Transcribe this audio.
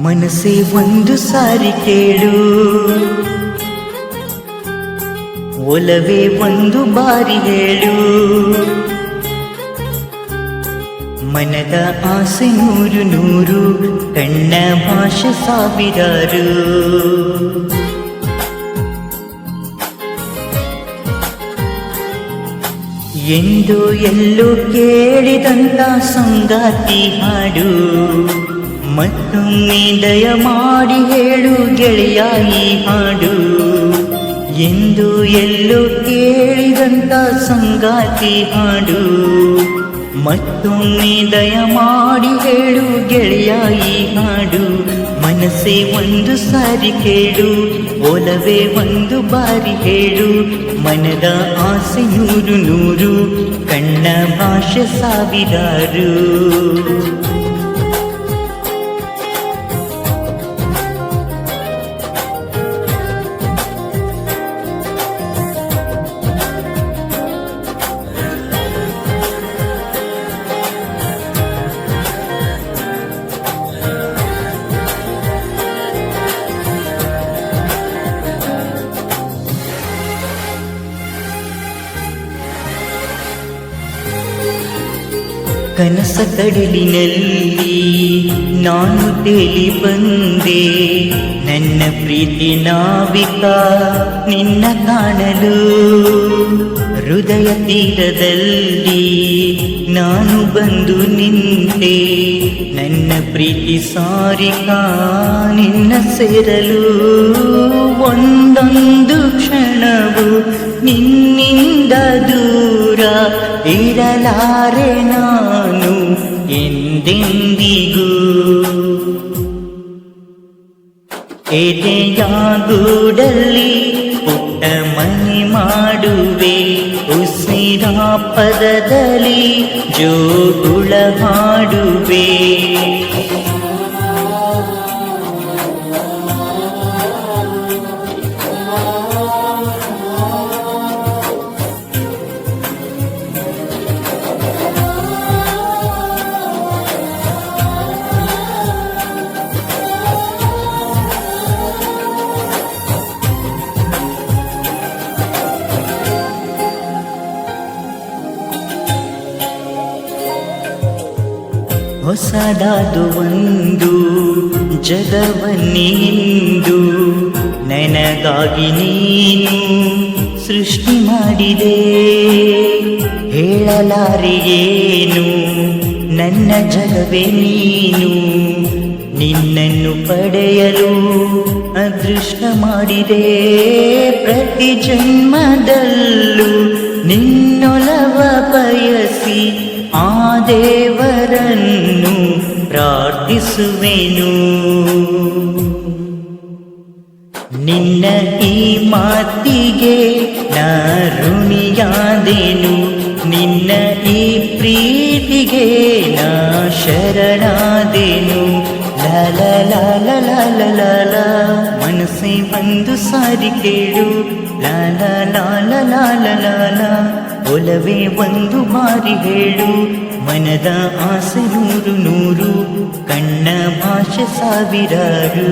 ಮನಸ್ಸೇ ಒಂದು ಸಾರಿ ಕೇಳು, ಒಲವೇ ಒಂದು ಬಾರಿ ಹೇಳು. ಮನದ ಆಸೆ ನೂರು ನೂರು, ಕಣ್ಣ ಭಾಷೆ ಸಾವಿರಾರು. ಎಂದು ಎಲ್ಲೋ ಕೇಳಿದಂತ ಸಂಗಾತಿ ಹಾಡು, ಮತ್ತೊಮ್ಮೆ ದಯ ಮಾಡಿ ಹೇಳು ಗೆಳೆಯ ಈ ಹಾಡು. ಎಂದು ಎಲ್ಲೋ ಕೇಳಿದಂತ ಸಂಗಾತಿ ಹಾಡು, ಮತ್ತೊಮ್ಮೆ ದಯ ಮಾಡಿ ಹೇಳು ಗೆಳೆಯ ಈ ಹಾಡು. ಮನಸ್ಸೇ ಒಂದು ಸಾರಿ ಕೇಳು, ಒಲವೇ ಒಂದು ಬಾರಿ ಹೇಳು. ಮನದ ಆಸೆ ನೂರು ನೂರು, ಕಣ್ಣ ಭಾಷೆ ಸಾವಿರಾರು. ಕನಸ ಕಡಲಿನಲ್ಲಿ ನಾನು ತೇಲಿ ಬಂದೆ, ನನ್ನ ಪ್ರೀತಿ ನಾವಿಕ ನಿನ್ನ ಕಾಣಲು. ಹೃದಯ ತೀರದಲ್ಲಿ ನಾನು ಬಂದು ನಿಂತೆ, ನನ್ನ ಪ್ರೀತಿ ಸಾರಿಕಾ ನಿನ್ನ ಸೇರಲು. ಒಂದೊಂದು ಕ್ಷಣವು ನಿನ್ನಿಂದ ದೂರ ಇರಲಾರೆ ನಾನು ಎಂದೆಂದಿಗೂ. ಎದೆಯಾಗೂಡಲ್ಲಿ ಪುಟ್ಟ ಮನೆ ಮಾಡುವೆ, ಉಸಿರ ಪದದಲ್ಲಿ ಜೋಗುಳ ಹಾಡುವೆ. ಹೊಸದಾದು ಒಂದು ಜಗವನ್ನಿಂದು ನನಗಾಗಿ ನೀನು ಸೃಷ್ಟಿ ಮಾಡಿದೆ. ಹೇಳಲಾರೆ ಏನು ನನ್ನ ಜಗವೇ ನೀನು, ನಿನ್ನನ್ನು ಪಡೆಯಲು ಅದೃಷ್ಟ ಮಾಡಿದೆ. ಪ್ರತಿ ಜನ್ಮದಲ್ಲೂ ನಿನ್ನೊಲವ ಬಯಸಿ ಆ ದೇವರನ್ನು ಪ್ರಾರ್ಥಿಸುವೆನು. ನಿನ್ನ ಈ ಮಾತಿಗೆ ನಾ ಋಣಿಯಾದೆನು, ನಿನ್ನ ಈ ಪ್ರೀತಿಗೆ ನಾ ಶರಣಾದೆನು. ಲಾಲ ಲಾಲ ಲಾಲ ಲಾಲ, ಮನಸ್ಸೇ ಒಂದು ಸಾರಿ ಕೇಳು. ಲಾಲ ಲಾಲ ಲಾಲ ಲಾಲ, ಒಲವೇ ಒಂದು ಬಾರಿ ಹೇಳು. ಮನದ ಆಸೆ ನೂರು ನೂರು, ಕಣ್ಣ ಭಾಷೆ ಸಾವಿರಾರು.